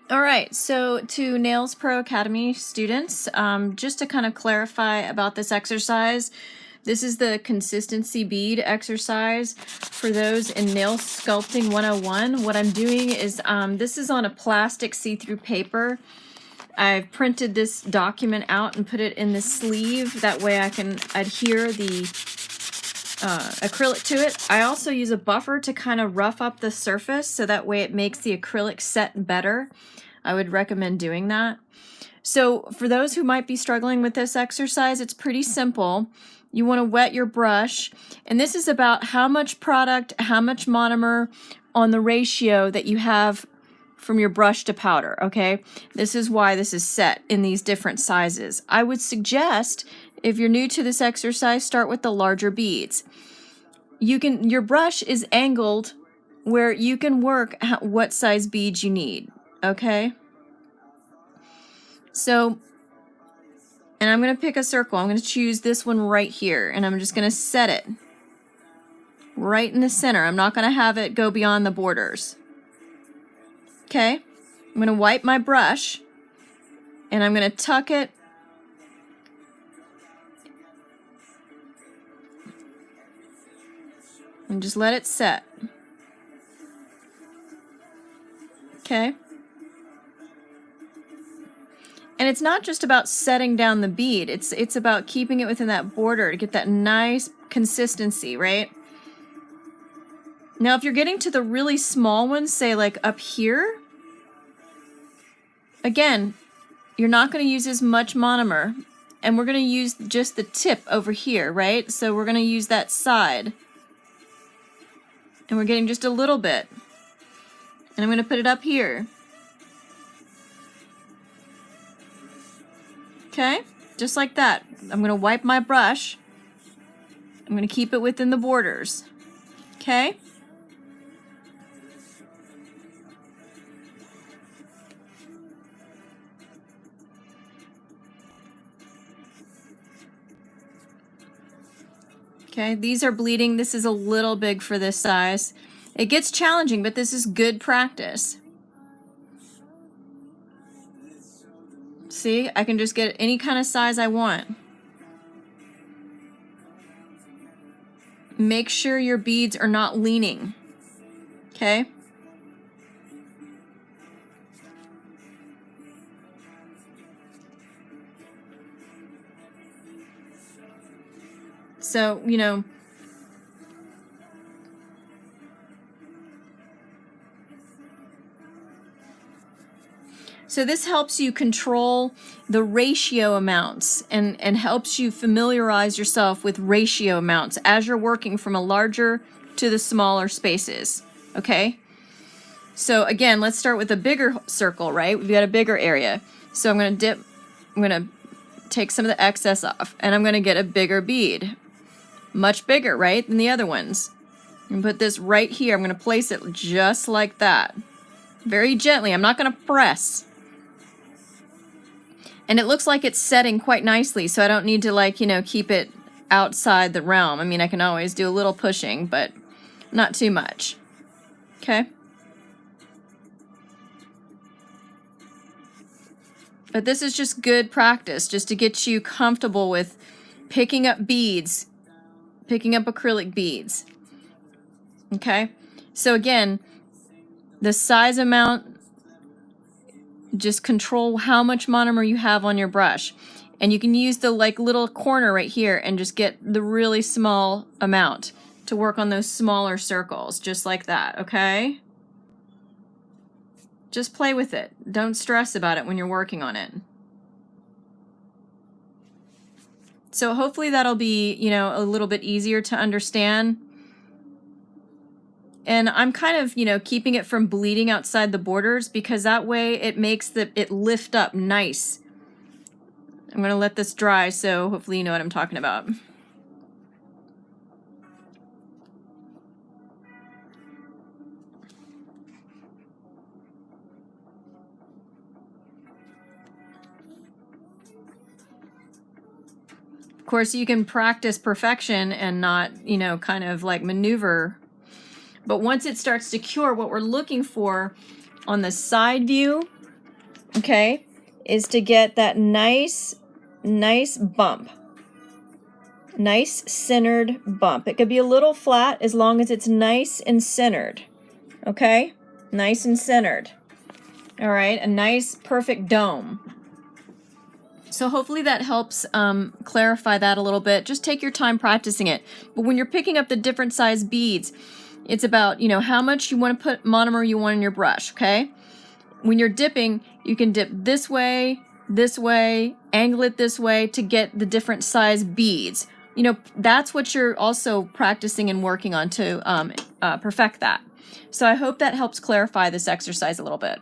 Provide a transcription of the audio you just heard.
All right, so to Nails Pro Academy students, just to kind of clarify about this exercise, this is the consistency bead exercise. For those in Nail Sculpting 101, what I'm doing is, this is on a plastic see-through paper. I've printed this document out and put it in the sleeve. That way I can adhere the acrylic to it. I also use a buffer to kind of rough up the surface so that way it makes the acrylic set better. I would recommend doing that. So for those who might be struggling with this exercise, it's pretty simple. You want to wet your brush, and this is about how much product, how much monomer on the ratio that you have from your brush to powder, okay? This is why this is set in these different sizes. I would suggest, if you're new to this exercise, start with the larger beads. Your brush is angled where you can work what size beads you need, okay? So, and I'm going to pick a circle. I'm going to choose this one right here, and I'm just going to set it right in the center. I'm not going to have it go beyond the borders. Okay, I'm going to wipe my brush, and I'm going to tuck it and just let it set. Okay. And it's not just about setting down the bead, it's about keeping it within that border to get that nice consistency, right? Now, if you're getting to the really small ones, say like up here, again, you're not going to use as much monomer, and we're going to use just the tip over here, right? So we're going to use that side, and we're getting just a little bit, and I'm going to put it up here. Okay, just like that. I'm going to wipe my brush. I'm going to keep it within the borders. Okay? Okay, these are bleeding. This is a little big for this size. It gets challenging, but this is good practice. See, I can just get any kind of size I want. Make sure your beads are not leaning. Okay? So, you know, so this helps you control the ratio amounts and helps you familiarize yourself with ratio amounts as you're working from a larger to the smaller spaces, okay? So again, let's start with a bigger circle, right? We've got a bigger area. So I'm going to take some of the excess off, and I'm going to get a bigger bead. Much bigger, right, than the other ones. I'm going to put this right here. I'm going to place it just like that. Very gently. I'm not going to press. And it looks like it's setting quite nicely, so I don't need to, like, you know, keep it outside the realm. I mean, I can always do a little pushing, but not too much. Okay? But this is just good practice, just to get you comfortable with picking up beads, picking up acrylic beads. Okay? So again, the size amount, just control how much monomer you have on your brush. And you can use the like little corner right here and just get the really small amount to work on those smaller circles, just like that, okay? Just play with it. Don't stress about it when you're working on it. So hopefully that'll be, you know, a little bit easier to understand. And I'm kind of, you know, keeping it from bleeding outside the borders because that way it makes it lift up nice. I'm going to let this dry, so hopefully you know what I'm talking about. Of course, you can practice perfection and not, you know, kind of like maneuver. But once it starts to cure, what we're looking for on the side view okay, is to get that nice bump. Nice centered bump. It could be a little flat as long as it's nice and centered. Okay? Nice and centered. All right, a nice perfect dome. So hopefully that helps clarify that a little bit. Just take your time practicing it. But when you're picking up the different size beads, it's about, you know, how much you want to put monomer you want in your brush, okay? When you're dipping, you can dip this way, angle it this way to get the different size beads. You know, that's what you're also practicing and working on to perfect that. So I hope that helps clarify this exercise a little bit.